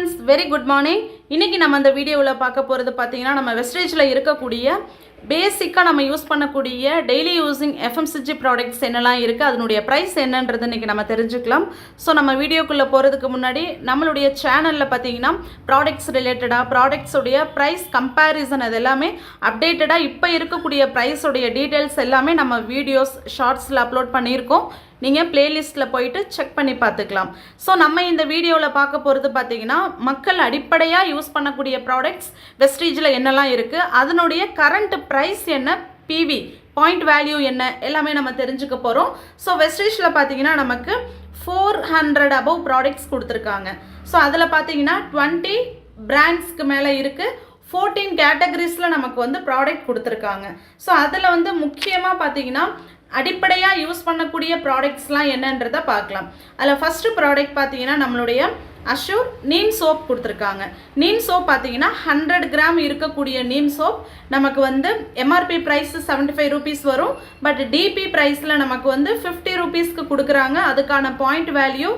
Friends, very good morning. இன்றைக்கி நம்ம அந்த வீடியோவில் பார்க்க போகிறது பார்த்தீங்கன்னா, நம்ம வெஸ்டேஜில் இருக்கக்கூடிய பேசிக்காக நம்ம யூஸ் பண்ணக்கூடிய டெய்லி யூஸிங் எஃப்எம்சிஜி ப்ராடக்ட்ஸ் என்னெல்லாம் இருக்குது, அதனுடைய ப்ரைஸ் என்னன்றது இன்றைக்கி நம்ம தெரிஞ்சுக்கலாம். ஸோ நம்ம வீடியோக்குள்ளே போகிறதுக்கு முன்னாடி நம்மளுடைய சேனலில் பார்த்தீங்கன்னா ப்ராடக்ட்ஸ் ரிலேட்டடாக ப்ராடக்ட்ஸுடைய ப்ரைஸ் கம்பேரிசன் அது எல்லாமே அப்டேட்டடாக இப்போ இருக்கக்கூடிய ப்ரைஸுடைய டீட்டெயில்ஸ் எல்லாமே நம்ம வீடியோஸ் ஷார்ட்ஸில் அப்லோட் பண்ணியிருக்கோம். நீங்கள் பிளேலிஸ்ட்டில் போயிட்டு செக் பண்ணி பார்த்துக்கலாம். ஸோ நம்ம இந்த வீடியோவில் பார்க்க போகிறது பார்த்தீங்கன்னா, மக்கள் அடிப்படையாக யூஸ் பண்ணக்கூடிய ப்ராடக்ட்ஸ் வெஸ்டீஜில் என்னெல்லாம் இருக்குது, அதனுடைய கரண்ட் ப்ரைஸ் என்ன, பிவி பாயிண்ட் வேல்யூ என்ன, எல்லாமே நம்ம தெரிஞ்சுக்க போகிறோம். ஸோ வெஸ்டீஜில் பார்த்தீங்கன்னா நமக்கு 400 above ப்ராடக்ட்ஸ் கொடுத்துருக்காங்க. ஸோ அதில் பார்த்தீங்கன்னா 20 பிராண்ட்ஸ்க்கு மேலே இருக்குது. 14 கேட்டகரிஸில் நமக்கு வந்து ப்ராடக்ட் கொடுத்துருக்காங்க. ஸோ அதில் வந்து முக்கியமாக பார்த்தீங்கன்னா அடிப்படையாக யூஸ் பண்ணக்கூடிய ப்ராடக்ட்ஸ்லாம் என்னன்றதை பார்க்கலாம். அதில் ஃபஸ்ட்டு ப்ராடக்ட் பார்த்தீங்கன்னா நம்மளுடைய அஷூர் நீம் சோப் கொடுத்துருக்காங்க. நீம் சோப் பார்த்தீங்கன்னா 100 கிராம் இருக்கக்கூடிய நீம் சோப் நமக்கு வந்து எம்ஆர்பி ப்ரைஸ் 75 ரூபீஸ் வரும். பட் டிபி ப்ரைஸில் நமக்கு வந்து 50 ரூபீஸ்க்கு கொடுக்குறாங்க. அதுக்கான பாயிண்ட் வேல்யூ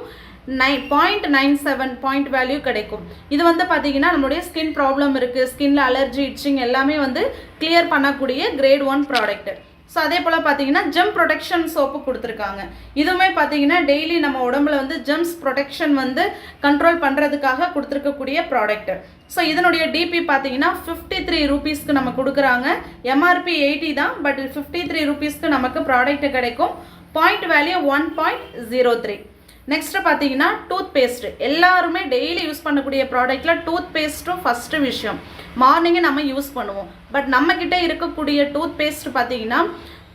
0.97 பாயிண்ட் வேல்யூ கிடைக்கும். இது வந்து பார்த்தீங்கன்னா நம்மளுடைய ஸ்கின் ப்ராப்ளம் இருக்குது, ஸ்கின்ல அலர்ஜி, இட்சிங் எல்லாமே வந்து கிளியர் பண்ணக்கூடிய கிரேட் 1 ப்ராடக்ட். ஸோ அதே போல் பார்த்தீங்கன்னா ஜெம் ப்ரொடெக்ஷன் சோப்பு கொடுத்துருக்காங்க. இதுவுமே பார்த்தீங்கன்னா டெய்லி நம்ம உடம்புல வந்து ஜெம்ஸ் ப்ரொடெக்ஷன் வந்து கண்ட்ரோல் பண்ணுறதுக்காக கொடுத்துருக்கக்கூடிய ப்ராடக்ட். ஸோ இதனுடைய டிபி பார்த்தீங்கன்னா 53 ரூபீஸ்க்கு நம்ம கொடுக்குறாங்க. எம்ஆர்பி 80 தான், பட் 53 ரூபீஸ்க்கு நமக்கு ப்ராடக்ட் கிடைக்கும். Point value 1.03. நெக்ஸ்ட்டு பார்த்தீங்கன்னா டூத் பேஸ்ட்டு. எல்லாருமே டெய்லி யூஸ் பண்ணக்கூடிய ப்ராடக்டில் டூத் பேஸ்ட்டும் ஃபஸ்ட்டு விஷயம். மார்னிங்கே நம்ம யூஸ் பண்ணுவோம். பட் நம்மக்கிட்ட இருக்கக்கூடிய டூத் பேஸ்ட் பார்த்தீங்கன்னா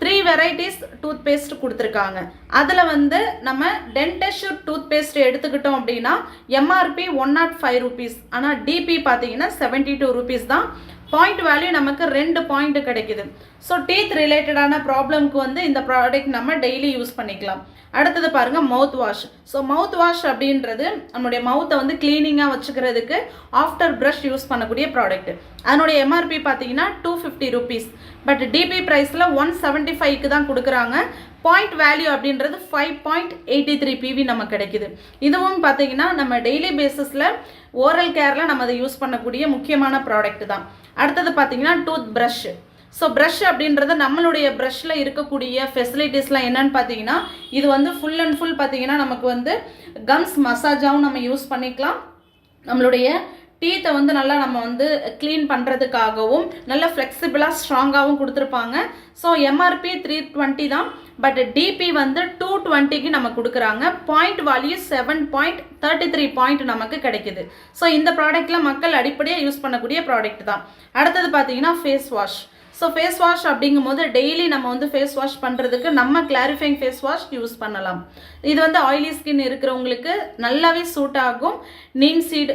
3 வெரைட்டிஸ் டூத் பேஸ்ட் கொடுத்துருக்காங்க. அதில் வந்து நம்ம டென்டெஷ்யூர் டூத் பேஸ்ட் எடுத்துக்கிட்டோம் அப்படின்னா எம்ஆர்பி 105 ரூபீஸ், ஆனால் டிபி பார்த்தீங்கன்னா 72 ரூபீஸ் தான். பாயிண்ட் வேல்யூ நமக்கு 2 பாயிண்ட் கிடைக்குது. ஸோ டீத் ரிலேட்டடான ப்ராப்ளம்க்கு வந்து இந்த ப்ராடக்ட் நம்ம டெய்லி யூஸ் பண்ணிக்கலாம். அடுத்தது பாருங்கள் mouth wash. So mouth wash அப்படின்றது நம்மளுடைய மவுத்தை வந்து க்ளீனிங்காக வச்சுக்கிறதுக்கு ஆஃப்டர் ப்ரஷ் யூஸ் பண்ணக்கூடிய ப்ராடக்ட். அதனுடைய எம்ஆர்பி பார்த்தீங்கன்னா 250 ரூபீஸ், பட் டிபி ப்ரைஸில் 175க்கு தான் கொடுக்குறாங்க. பாயிண்ட் வேல்யூ அப்படின்றது 5.83 பிவி நமக்கு கிடைக்குது. இதுவும் பார்த்தீங்கன்னா நம்ம டெய்லி பேசிஸில் ஓரல் கேரில் நம்ம அதை யூஸ் பண்ணக்கூடிய முக்கியமான ப்ராடக்ட் தான். அடுத்தது பார்த்தீங்கன்னா டூத் ப்ரஷ். ஸோ ப்ரஷ் அப்படின்றது நம்மளுடைய ப்ரஷ்ஷில் இருக்கக்கூடிய ஃபெசிலிட்டிஸ்லாம் என்னன்னு பார்த்தீங்கன்னா, இது வந்து ஃபுல் அண்ட் ஃபுல் பார்த்தீங்கன்னா நமக்கு வந்து கம்ஸ் மசாஜாகவும் நம்ம யூஸ் பண்ணிக்கலாம். நம்மளுடைய டீத்தை வந்து நல்லா நம்ம வந்து க்ளீன் பண்ணுறதுக்காகவும் நல்ல ஃப்ளெக்சிபிளாக ஸ்ட்ராங்காகவும் கொடுத்துருப்பாங்க. ஸோ எம்ஆர்பி 320 தான், பட் டிபி வந்து 220க்கு நம்ம கொடுக்குறாங்க. பாயிண்ட் வேல்யூ 7.33 பாயிண்ட் நமக்கு கிடைக்குது. ஸோ இந்த ப்ராடக்டில் மக்கள் அடிப்படையாக யூஸ் பண்ணக்கூடிய ப்ராடக்ட் தான். அடுத்தது பார்த்தீங்கன்னா face wash. So face wash அப்படிங்கும் போது டெய்லி நம்ம வந்து ஃபேஸ் வாஷ் பண்ணுறதுக்கு நம்ம கிளாரிஃபைங் ஃபேஸ் வாஷ் யூஸ் பண்ணலாம். இது வந்து ஆயிலி ஸ்கின் இருக்கிறவங்களுக்கு நல்லாவே சூட் ஆகும். நீம் சீட்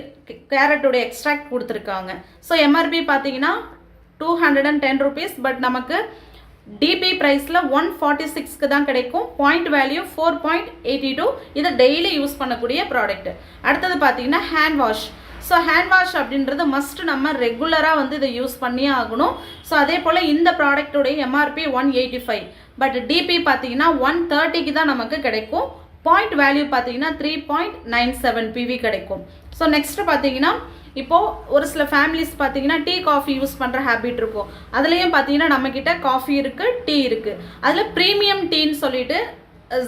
கேரட்டோட எக்ஸ்ட்ராக்ட் கொடுத்துருக்காங்க. ஸோ எம்ஆர்பி பார்த்தீங்கன்னா 210 ரூபீஸ், பட் நமக்கு டிபி ப்ரைஸில் 146க்கு தான் கிடைக்கும். Point value 4.82. இதை டெய்லி யூஸ் பண்ணக்கூடிய ப்ராடக்ட். அடுத்தது பார்த்தீங்கன்னா hand wash. So hand wash அப்படின்றது மஸ்ட் நம்ம ரெகுலராக வந்து இதை யூஸ் பண்ணியே ஆகணும். ஸோ அதே போல் இந்த ப்ராடக்டோடைய எம்ஆர்பி 185, பட் டிபி பார்த்தீங்கன்னா 130க்கு தான் நமக்கு கிடைக்கும். பாயிண்ட் வேல்யூ பார்த்தீங்கன்னா 3.97 பிவி கிடைக்கும். ஸோ நெக்ஸ்ட்டு பார்த்தீங்கன்னா இப்போது ஒரு சில ஃபேமிலிஸ் பார்த்தீங்கன்னா டீ காஃபி யூஸ் பண்ணுற ஹேபிட் இருக்கும். அதுலேயும் பார்த்தீங்கன்னா நம்மக்கிட்ட காஃபி இருக்குது, டீ இருக்குது. அதில் ப்ரீமியம் டீன்னு சொல்லிட்டு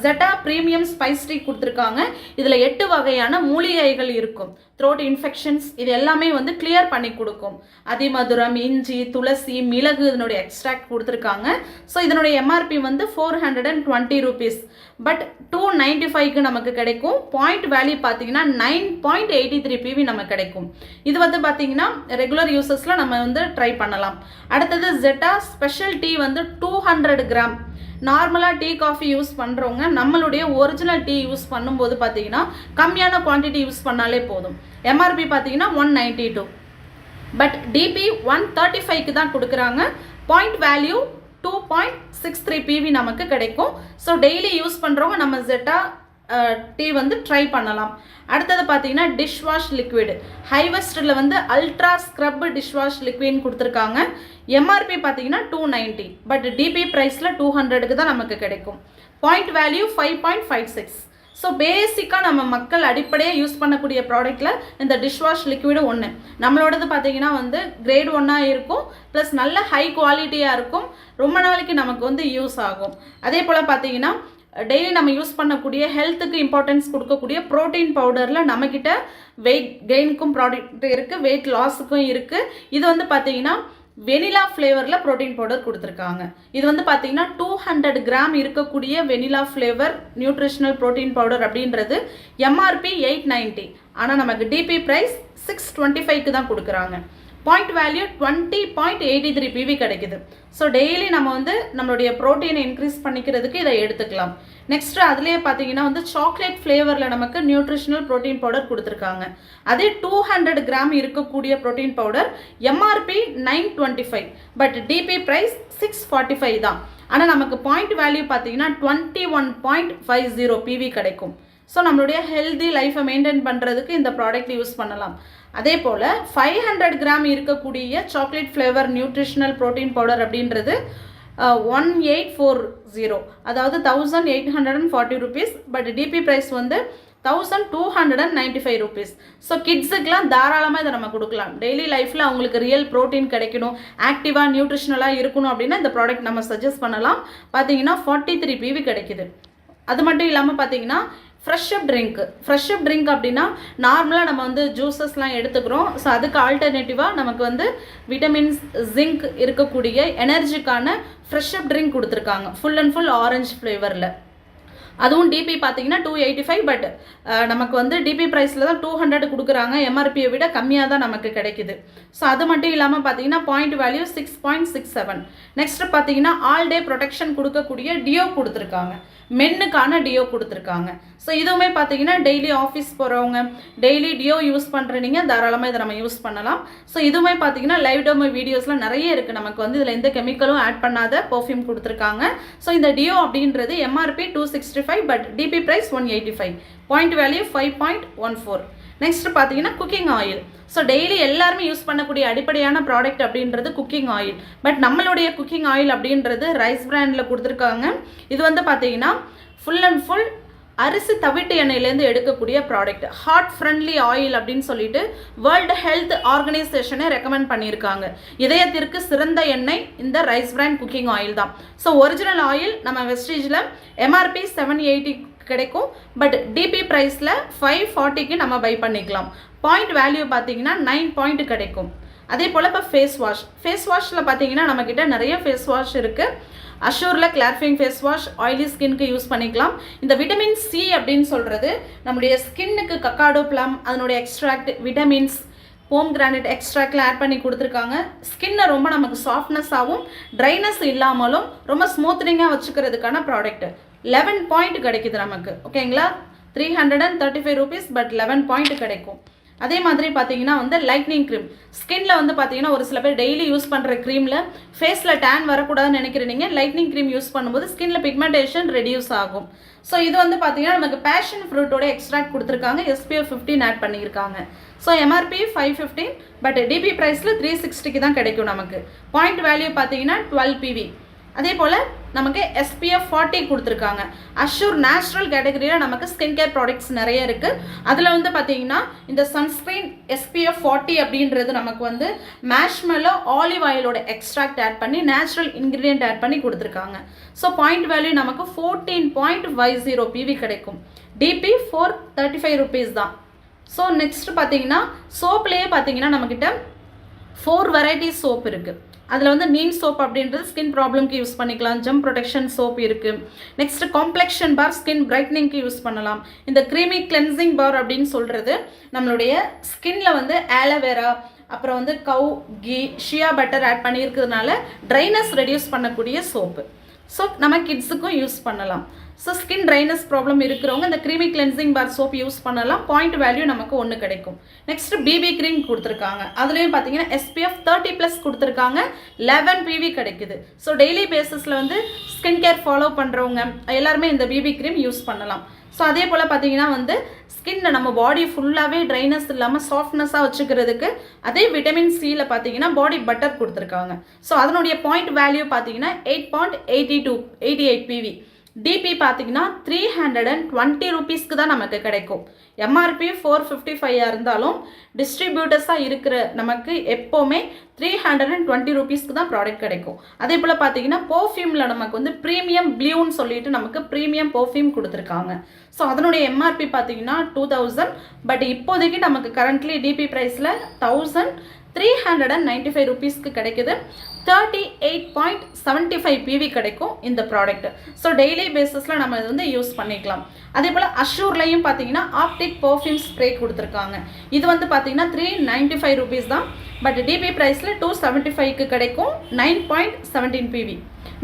ஜெட்டா ப்ரீமியம் ஸ்பைஸ் டீ கொடுத்துருக்காங்க. இதில் 8 வகையான மூலிகைகள் இருக்கும். த்ரோட் இன்ஃபெக்ஷன்ஸ் இது எல்லாமே வந்து கிளியர் பண்ணி கொடுக்கும். அதிமதுரம், இஞ்சி, துளசி, மிளகு இதனுடைய எக்ஸ்ட்ராக்ட் கொடுத்துருக்காங்க. ஸோ இதனுடைய எம்ஆர்பி வந்து 420 ரூபீஸ், பட் 295க்கு நமக்கு கிடைக்கும். பாயிண்ட் வேல்யூ பார்த்தீங்கன்னா 9.83 பிவி நமக்கு கிடைக்கும். இது வந்து பார்த்தீங்கன்னா ரெகுலர் யூசஸில் நம்ம வந்து ட்ரை பண்ணலாம். அடுத்தது ஜெட்டா ஸ்பெஷல் டீ வந்து 200 கிராம். நார்மலாக டீ காஃபி யூஸ் பண்ணுறவங்க நம்மளுடைய ஒரிஜினல் டீ யூஸ் பண்ணும்போது பார்த்தீங்கன்னா கம்மியான குவான்டிட்டி யூஸ் பண்ணாலே போதும். எம்ஆர்பி பார்த்தீங்கன்னா 192, பட் டிபி 135க்கு தான் கொடுக்குறாங்க. பாயிண்ட் வேல்யூ 2.63 பிவி நமக்கு கிடைக்கும். ஸோ டெய்லி யூஸ் பண்ணுறவங்க நம்ம ஜெட்டா டீ வந்து ட்ரை பண்ணலாம். அடுத்தது பார்த்தீங்கன்னா டிஷ் வாஷ் லிக்விட். ஹைவெஸ்டில் வந்து அல்ட்ரா ஸ்க்ரப் டிஷ் வாஷ் லிக்விட்னு கொடுத்துருக்காங்க. எம்ஆர்பி பார்த்தீங்கன்னா 290, பட் டிபி ப்ரைஸில் 200க்கு தான் நமக்கு கிடைக்கும். Point value 5.56. ஸோ பேசிக்காக நம்ம மக்கள் அடிப்படையாக யூஸ் பண்ணக்கூடிய ப்ராடக்ட்டில் இந்த டிஷ்வாஷ் லிக்விடும் ஒன்று. நம்மளோடது பார்த்தீங்கன்னா வந்து கிரேட் 1 இருக்கும், ப்ளஸ் நல்ல ஹை குவாலிட்டியாக இருக்கும், ரொம்ப நாளைக்கு நமக்கு வந்து யூஸ் ஆகும். அதே போல் பார்த்தீங்கன்னா டெய்லி நம்ம யூஸ் பண்ணக்கூடிய ஹெல்த்துக்கு இம்பார்ட்டன்ஸ் கொடுக்கக்கூடிய ப்ரோட்டீன் பவுடரில் நம்மக்கிட்ட வெயிட் கெயினுக்கும் ப்ராடக்ட் இருக்குது, வெயிட் லாஸுக்கும் இருக்குது. இது வந்து பார்த்தீங்கன்னா வெனிலா ஃப்ளேவரில் ப்ரோட்டீன் பவுடர் கொடுத்துருக்காங்க. இது வந்து பார்த்தீங்கன்னா 200 கிராம் இருக்கக்கூடிய vanilla flavour nutritional protein powder அப்படின்றது எம்ஆர்பி 890, ஆனால் நமக்கு டிபி ப்ரைஸ் 625க்கு தான் கொடுக்குறாங்க. பாயிண்ட் வேல்யூ 20.83 PV கிடைக்குது. ஸோ டெய்லி நம்ம வந்து நம்மளுடைய ப்ரோட்டீனை இன்க்ரீஸ் பண்ணிக்கிறதுக்கு இதை எடுத்துக்கலாம். நெக்ஸ்ட் அதுலேயே பார்த்தீங்கன்னா வந்து சாக்லேட் ஃப்ளேவரில் நமக்கு நியூட்ரிஷனல் ப்ரோட்டீன் பவுடர் கொடுத்துருக்காங்க. அதே 200 கிராம் இருக்கக்கூடிய protein powder MRP 925, but DP price 645 தான். ஆனால் நமக்கு பாயிண்ட் வேல்யூ பார்த்தீங்கன்னா 21.50 PV கிடைக்கும். ஸோ நம்மளுடைய ஹெல்தி லைஃப்பை மெயின்டைன் பண்ணுறதுக்கு இந்த ப்ராடக்ட் யூஸ் பண்ணலாம். அதே போல் 500 கிராம் இருக்கக்கூடிய chocolate flavour nutritional protein powder அப்படின்றது 1840, அதாவது 1840 rupees, பட் டிபி ப்ரைஸ் வந்து 1295 rupees. ஸோ கிட்ஸுக்கெலாம் தாராளமாக இதை நம்ம கொடுக்கலாம். டெய்லி லைஃப்பில் அவங்களுக்கு ரியல் ப்ரோட்டீன் கிடைக்கணும், ஆக்டிவாக நியூட்ரிஷனலாக இருக்கணும் அப்படின்னா இந்த ப்ராடக்ட் நம்ம சஜஸ்ட் பண்ணலாம். பார்த்தீங்கன்னா 43 PV கிடைக்குது. அது மட்டும் இல்லாமல் பார்த்தீங்கன்னா ஃப்ரெஷ்அப் ட்ரிங்க் அப்படின்னா நார்மலாக நம்ம வந்து ஜூஸஸ்லாம் எடுத்துக்கிறோம். ஸோ அதுக்கு ஆல்டர்னேட்டிவாக நமக்கு வந்து விட்டமின்ஸ், ஜிங்க் இருக்கக்கூடிய எனர்ஜிக்கான ஃப்ரெஷ்அப் ட்ரிங்க் கொடுத்துருக்காங்க, ஃபுல் அண்ட் ஃபுல் ஆரஞ்சு ஃப்ளேவரில். அதுவும் டிபி பார்த்தீங்கன்னா 285, பட் நமக்கு வந்து டிபி ப்ரைஸில் தான் 200 கொடுக்குறாங்க, எம்ஆர்பியை விட கம்மியாக தான் நமக்கு கிடைக்குது. ஸோ அது மட்டும் இல்லாமல் பார்த்தீங்கன்னா பாயிண்ட் வேல்யூ 6.67. நெக்ஸ்ட் பார்த்தீங்கன்னா ஆல் டே ப்ரொடெக்ஷன் கொடுக்கக்கூடிய டியோ கொடுத்துருக்காங்க, மென்னுக்கான டியோ கொடுத்துருக்காங்க. ஸோ இதுவுமே பார்த்தீங்கன்னா டெய்லி ஆஃபீஸ் போகிறவங்க டெய்லி டியோ யூஸ் பண்ணுறீங்க, தாராளமாக இதை நம்ம யூஸ் பண்ணலாம். ஸோ இதுவுமே பார்த்தீங்கன்னா லைவ் டெமோ வீடியோஸ்லாம் நிறைய இருக்குது. நமக்கு வந்து இதில் எந்த கெமிக்கலும் ஆட் பண்ணாத பர்ஃப்யூம் கொடுத்துருக்காங்க. ஸோ இந்த டியோ அப்படின்றது MRP 265, but DP price 185, point value 5.14. Next பார்த்தீங்கன்னா குக்கிங் ஆயில். ஸோ டெய்லி எல்லாருமே யூஸ் பண்ணக்கூடிய அடிப்படையான ப்ராடக்ட் அப்படின்றது குக்கிங் ஆயில், பட் நம்மளுடைய குக்கிங் ஆயில் அப்படின்றது ரைஸ் பிராண்டில் கொடுத்துருக்காங்க. இது வந்து பார்த்தீங்கன்னா ஃபுல் அண்ட் ஃபுல் அரிசி தவிட்டு எண்ணெயிலேருந்து எடுக்கக்கூடிய ப்ராடக்ட், ஹார்ட் ஃப்ரெண்ட்லி ஆயில் அப்படின்னு சொல்லிட்டு வேர்ல்டு ஹெல்த் ஆர்கனைசேஷனை ரெக்கமெண்ட் பண்ணியிருக்காங்க. இதயத்திற்கு சிறந்த எண்ணெய் இந்த ரைஸ் பிராண்ட் குக்கிங் ஆயில் தான். ஸோ ஒரிஜினல் ஆயில் நம்ம வெஸ்டீஜில் எம்ஆர்பி 780 கிடைக்கும், பட் டிபி ப்ரைஸில் 540க்கு நம்ம பை பண்ணிக்கலாம். பாயிண்ட் வேல்யூ பார்த்தீங்கன்னா 9 பாயிண்ட் கிடைக்கும். அதே போல் இப்போ ஃபேஸ் வாஷில் பார்த்தீங்கன்னா நம்மக்கிட்ட நிறைய ஃபேஸ் வாஷ் இருக்குது. அஷூரில் கிளாரிஃபைங் ஃபேஸ் வாஷ் ஆயிலி ஸ்கின்க்கு யூஸ் பண்ணிக்கலாம். இந்த விட்டமின் சி அப்படின்னு சொல்கிறது நம்முடைய ஸ்கின்னுக்கு கக்காடோ பிளம் அதனுடைய எக்ஸ்ட்ராக்ட், விட்டமின்ஸ், போம் கிரானைட் எக்ஸ்ட்ராக்டில் ஆட் பண்ணி கொடுத்துருக்காங்க. ஸ்கின்னை ரொம்ப நமக்கு சாஃப்ட்னஸாகவும் ட்ரைனஸ் இல்லாமலும் ரொம்ப ஸ்மூத்னிங்காக வச்சுக்கிறதுக்கான ப்ராடக்ட். 11 பாயிண்ட் கிடைக்குது நமக்கு, ஓகேங்களா. 335 rupees, பட் 11 பாயிண்ட் கிடைக்கும். அதே மாதிரி பார்த்தீங்கன்னா வந்து லைட்னிங் க்ரீம், ஸ்கின்ல வந்து பார்த்தீங்கன்னா ஒரு சில பேர் டெய்லி யூஸ் பண்ணுற க்ரீமில் ஃபேஸில் டேன் வரக்கூடாதுன்னு நினைக்கிறீங்க. லைட்னிங் க்ரீம் யூஸ் பண்ணும்போது ஸ்கின்ல பிக்மெண்டேஷன் ரெடியூஸ் ஆகும். ஸோ இது வந்து பார்த்தீங்கன்னா நமக்கு பேஷன் ஃப்ரூட்டோட எக்ஸ்ட்ராக்ட் கொடுத்துருக்காங்க, SPF 15 ஆட் பண்ணியிருக்காங்க. ஸோ எம்ஆர்பி 515, பட் டிபி ப்ரைஸில் 360க்கு தான் கிடைக்கும் நமக்கு. பாயிண்ட் வேல்யூ பார்த்தீங்கன்னா 12 PV. அதே போல் நமக்கு SPF 40 கொடுத்துருக்காங்க. அஷூர் நேச்சுரல் கேட்டகரியில் நமக்கு ஸ்கின் கேர் ப்ராடக்ட்ஸ் நிறைய இருக்குது. அதில் வந்து பார்த்தீங்கன்னா இந்த சன்ஸ்க்ரீன் SPF 40 அப்படின்றது நமக்கு வந்து மேஷ்மெல்லோ ஆலிவ் ஆயிலோட எக்ஸ்ட்ராக்ட் ஆட் பண்ணி நேச்சுரல் இன்க்ரீடியன்ட் ஆட் பண்ணி கொடுத்துருக்காங்க. ஸோ பாயிண்ட் வேல்யூ நமக்கு 14.50 PV கிடைக்கும். டிபி 435 rupees தான். ஸோ நெக்ஸ்ட் பார்த்தீங்கன்னா சோப்லேயே பார்த்தீங்கன்னா நம்மக்கிட்ட 4 வெரைட்டிஸ் சோப் இருக்குது. அதில் வந்து நீம் சோப் அப்படின்றது ஸ்கின் ப்ராப்ளம்க்கு யூஸ் பண்ணிக்கலாம். ஜெம் ப்ரொடெக்ஷன் சோப் இருக்குது. நெக்ஸ்ட் காம்ப்ளெக்ஷன் பார் ஸ்கின் பிரைட்னிங்க்கு யூஸ் பண்ணலாம். இந்த க்ரீமி கிளென்சிங் பார் அப்படின்னு சொல்கிறது நம்மளுடைய ஸ்கின்ல வந்து ஆலோவேரா, அப்புறம் வந்து cow ghee, shea butter add பண்ணியிருக்கிறதுனால ட்ரைனஸ் ரெடியூஸ் பண்ணக்கூடிய சோப்பு. ஸோ நம்ம கிட்ஸுக்கும் யூஸ் பண்ணலாம். ஸோ ஸ்கின் ட்ரைனஸ் ப்ராப்ளம் இருக்கிறவங்க இந்த creamy cleansing bar soap use பண்ணலாம். பாயிண்ட் வேல்யூ நமக்கு 1 கிடைக்கும். நெக்ஸ்ட் பிபி க்ரீம் கொடுத்துருக்காங்க. அதுலேயும் பார்த்தீங்கன்னா SPF 30+ கொடுத்துருக்காங்க. 11 PV கிடைக்குது. ஸோ டெய்லி பேசிஸில் வந்து ஸ்கின் கேர் ஃபாலோ பண்ணுறவங்க எல்லாருமே இந்த பிபி க்ரீம் யூஸ் பண்ணலாம். ஸோ அதே போல் பார்த்தீங்கன்னா வந்து ஸ்கின்னை நம்ம பாடி ஃபுல்லாகவே ட்ரைனஸ் இல்லாமல் சாஃப்ட்னஸாக வச்சுக்கிறதுக்கு அதே விட்டமின் சியில் பார்த்தீங்கன்னா பாடி பட்டர் கொடுத்துருக்காங்க. ஸோ அதனுடைய பாயிண்ட் வேல்யூ பார்த்தீங்கன்னா 8.88 PV. டிபி பார்த்தீங்கன்னா 320 rupeesக்கு தான் நமக்கு கிடைக்கும். எம்ஆர்பி 455 இருந்தாலும் டிஸ்ட்ரிபியூட்டர்ஸாக இருக்கிற நமக்கு எப்போவுமே 320 rupeesக்கு தான் ப்ராடக்ட் கிடைக்கும். அதே போல் பார்த்தீங்கன்னா பர்ஃப்யூமில் நமக்கு வந்து ப்ரீமியம் ப்ளூன்னு சொல்லிட்டு நமக்கு ப்ரீமியம் பர்ஃப்யூம் கொடுத்துருக்காங்க. ஸோ அதனுடைய எம்ஆர்பி பார்த்தீங்கன்னா 2000, பட் இப்போதைக்கு நமக்கு கரண்ட்லி டிபி ப்ரைஸில் 1395 rupeesக்கு கிடைக்குது. 38.75 PV கிடைக்கும் இந்த ப்ராடக்ட். ஸோ டெய்லி பேசிஸில் நம்ம இது வந்து யூஸ் பண்ணிக்கலாம். அதே போல் அஷூர்லையும் பார்த்தீங்கன்னா ஆப்டிக் பர்ஃப்யூம் ஸ்ப்ரே கொடுத்துருக்காங்க. இது வந்து பார்த்தீங்கன்னா 395 rupees தான், பட் டிபி ப்ரைஸில் 275க்கு கிடைக்கும். 9.17 PV.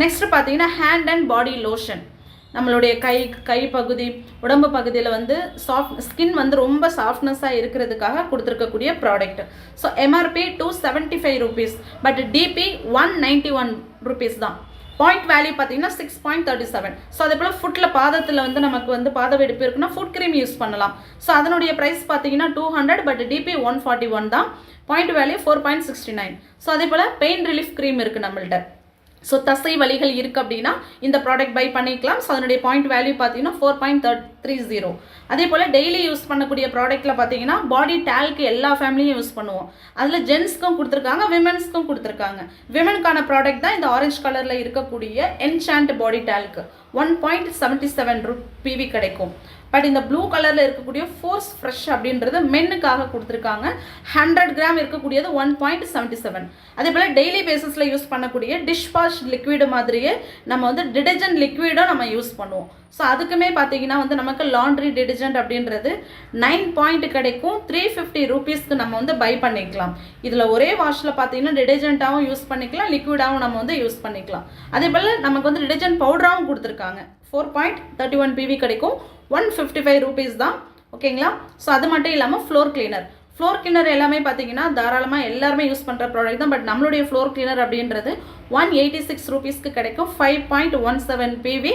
நெக்ஸ்ட் பார்த்தீங்கன்னா ஹேண்ட் அண்ட் பாடி லோஷன். நம்மளுடைய கை பகுதி உடம்பு பகுதியில் வந்து ஸ்கின் வந்து ரொம்ப சாஃப்ட்னஸாக இருக்கிறதுக்காக கொடுத்துருக்கக்கூடிய product. So MRP 275 rupees, but DP 191 rupees தான். பாயிண்ட் வேல்யூ பார்த்தீங்கன்னா 6.37. ஸோ அதே போல் ஃபுட்டில் பாதத்தில் வந்து நமக்கு வந்து பாத வெடிப்பு இருக்குன்னா ஃபுட் க்ரீம் யூஸ் பண்ணலாம். ஸோ அதனுடைய ப்ரைஸ் பார்த்தீங்கன்னா 200, பட் டிபி 141 தான். Point value 4.69. ஸோ அதே போல் பெயின் ரிலீஃப் க்ரீம் இருக்குது நம்மள்கிட்ட. ஸோ தசை வலிகள் இருக்குது அப்படின்னா இந்த ப்ராடக்ட் பை பண்ணிக்கலாம். ஸோ அதனுடைய பாயிண்ட் வேல்யூ பார்த்தீங்கன்னா 4.30. அதே போல் டெய்லி யூஸ் பண்ணக்கூடிய ப்ராடக்ட்டில் பார்த்தீங்கன்னா பாடி டேல்க்கு எல்லா ஃபேமிலியும் யூஸ் பண்ணுவோம். அதில் ஜென்ஸ்க்கும் கொடுத்துருக்காங்க, விமென்ஸ்க்கும் கொடுத்துருக்காங்க. விமெனுக்கான ப்ராடக்ட் தான் இந்த ஆரஞ்சு கலரில் இருக்கக்கூடிய என்சாண்ட் பாடி டேல்க்கு 1.77 PV கிடைக்கும். பட் இந்த ப்ளூ கலரில் இருக்கக்கூடிய ஃபோர்ஸ் ஃப்ரெஷ் அப்படின்றது மென்னுக்காக கொடுத்துருக்காங்க. 100 கிராம் இருக்கக்கூடியது 1.77. அதே போல் டெய்லி பேசிஸில் யூஸ் பண்ணக்கூடிய டிஷ் வாஷ் லிக்விடு மாதிரியே நம்ம வந்து டிடர்ஜென்ட் லிக்விடும் நம்ம யூஸ் பண்ணுவோம். ஸோ அதுக்குமே பார்த்தீங்கன்னா வந்து நமக்கு லாண்ட்ரி டிடர்ஜென்ட் அப்படின்றது 9 பாயிண்ட் கிடைக்கும். 350 rupeesக்கு நம்ம வந்து பை பண்ணிக்கலாம். இதில் ஒரே வாஷில் பார்த்தீங்கன்னா டிடர்ஜென்ட்டாகவும் யூஸ் பண்ணிக்கலாம், லிக்விடாகவும் நம்ம வந்து யூஸ் பண்ணிக்கலாம். அதே போல் நமக்கு வந்து டிடர்ஜென்ட் பவுடராகவும் கொடுத்துருக்காங்க. 4.31 PV கிடைக்கும். 155 rupees தான். ஓகேங்களா? ஸோ அது மட்டும் இல்லாமல் ஃப்ளோர் கிளீனர் எல்லாமே பார்த்தீங்கன்னா தாராளமாக எல்லாருமே யூஸ் பண்ணுற ப்ராடக்ட் தான். பட் நம்மளுடைய ஃப்ளோர் கிளீனர் அப்படின்றது 186 rupeesக்கு கிடைக்கும். 5.17 PV.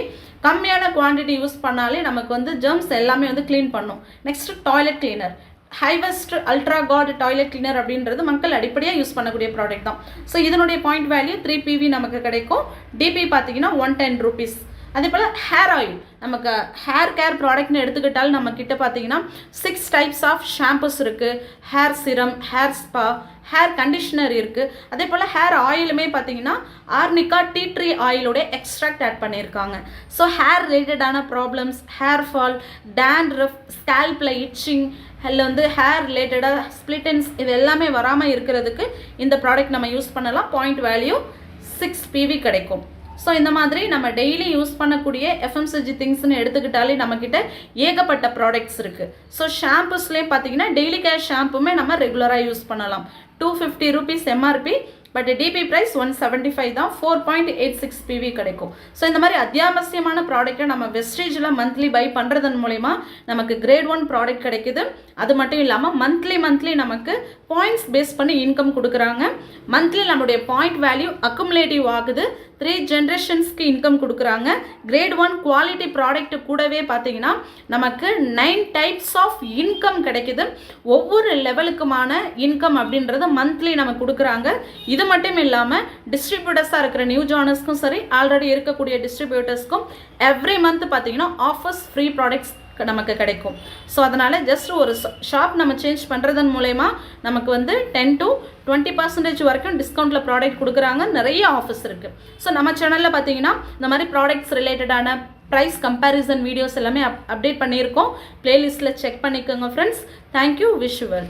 கம்மியான குவான்டிட்டி யூஸ் பண்ணாலே நமக்கு வந்து ஜெர்ம்ஸ் எல்லாமே வந்து க்ளீன் பண்ணும். Next toilet cleaner. ஹைவெஸ்ட் அல்ட்ரா காட் டாய்லெட் கிளீனர் அப்படின்றது மக்கள் அடிப்படையாக யூஸ் பண்ணக்கூடிய ப்ராடக்ட் தான். ஸோ இதனுடைய பாயிண்ட் வேல்யூ 3 PV நமக்கு கிடைக்கும். டிபி பார்த்தீங்கன்னா 110 rupees. அதே போல் ஹேர் ஆயில், நமக்கு ஹேர் கேர் ப்ராடக்ட்னு எடுத்துக்கிட்டால் நம்ம கிட்ட பார்த்தீங்கன்னா 6 types ஆஃப் ஷாம்பூஸ் இருக்குது. Hair serum, hair spa, hair conditioner இருக்குது. அதே போல் ஹேர் ஆயிலுமே பார்த்தீங்கன்னா ஆர்னிகா டீ ட்ரீ ஆயிலோட எக்ஸ்ட்ராக்ட் ஆட் பண்ணியிருக்காங்க. ஸோ ஹேர் ரிலேட்டடான ப்ராப்ளம்ஸ், ஹேர் ஃபால், டேண்ட்ரஃப், ஸ்கேல்பில் இச்சிங், அதில் வந்து ஹேர் ரிலேட்டடாக ஸ்பிளிட்டன்ஸ் இது எல்லாமே வராமல் இருக்கிறதுக்கு இந்த ப்ராடக்ட் நம்ம யூஸ் பண்ணலாம். பாயிண்ட் வேல்யூ 6 PV கிடைக்கும். ஸோ இந்த மாதிரி நம்ம டெய்லி யூஸ் பண்ணக்கூடிய எஃப்எம்சிஜி திங்ஸ்ன்னு எடுத்துக்கிட்டாலே நம்மக்கிட்ட ஏகப்பட்ட ப்ராடக்ட்ஸ் இருக்குது. ஸோ ஷாம்பூஸ்லேயே பார்த்தீங்கன்னா டெய்லி கேர் ஷாம்புமே நம்ம ரெகுலராக யூஸ் பண்ணலாம். 250 rupees MRP, but DP price 175 தான். 4.86 PV கிடைக்கும். ஸோ இந்த மாதிரி அத்தியாவசியமான ப்ராடக்ட்டை நம்ம வெஸ்டேஜில் மந்த்லி பை பண்ணுறதன் மூலமா நமக்கு கிரேட் 1 ப்ராடக்ட் கிடைக்குது. அது மட்டும் இல்லாமல் மந்த்லி நமக்கு பாயிண்ட்ஸ் பேஸ் பண்ணி இன்கம் கொடுக்குறாங்க. மந்த்லி நம்மளுடைய பாயிண்ட் வேல்யூ அக்குமுலேட்டிவ் ஆகுது. 3 generations இன்கம் கொடுக்குறாங்க. கிரேட் 1 குவாலிட்டி ப்ராடக்ட் கூடவே பார்த்தீங்கன்னா நமக்கு 9 types ஆஃப் இன்கம் கிடைக்குது. ஒவ்வொரு லெவலுக்குமான இன்கம் அப்படின்றது மந்த்லி நமக்கு கொடுக்குறாங்க. இது மட்டும் இல்லாமல் டிஸ்ட்ரிபியூட்டர்ஸாக இருக்கிற நியூ ஜானர்ஸ்க்கும் சரி, ஆல்ரெடி இருக்கக்கூடிய டிஸ்ட்ரிபியூட்டர்ஸ்க்கும் எவ்ரி மந்த் பார்த்தீங்கன்னா ஆஃபர்ஸ், ஃப்ரீ ப்ராடக்ட்ஸ் நமக்கு கிடைக்கும். ஸோ அதனால் ஜஸ்ட் ஒரு ஷாப் நம்ம சேஞ்ச் பண்ணுறதன் மூலயமா நமக்கு வந்து 10 to 20% வரைக்கும் டிஸ்கவுண்ட்டில் ப்ராடக்ட் கொடுக்குறாங்க. நிறைய ஆஃபர்ஸ் இருக்குது. ஸோ நம்ம சேனலில் பார்த்தீங்கன்னா இந்த மாதிரி ப்ராடக்ட்ஸ் ரிலேட்டடான ப்ரைஸ் கம்பேரிசன் வீடியோஸ் எல்லாமே அப்டேட் பண்ணியிருக்கோம். பிளேலிஸ்ட்டில் செக் பண்ணிக்கோங்க friends. Thank you. Wish you well.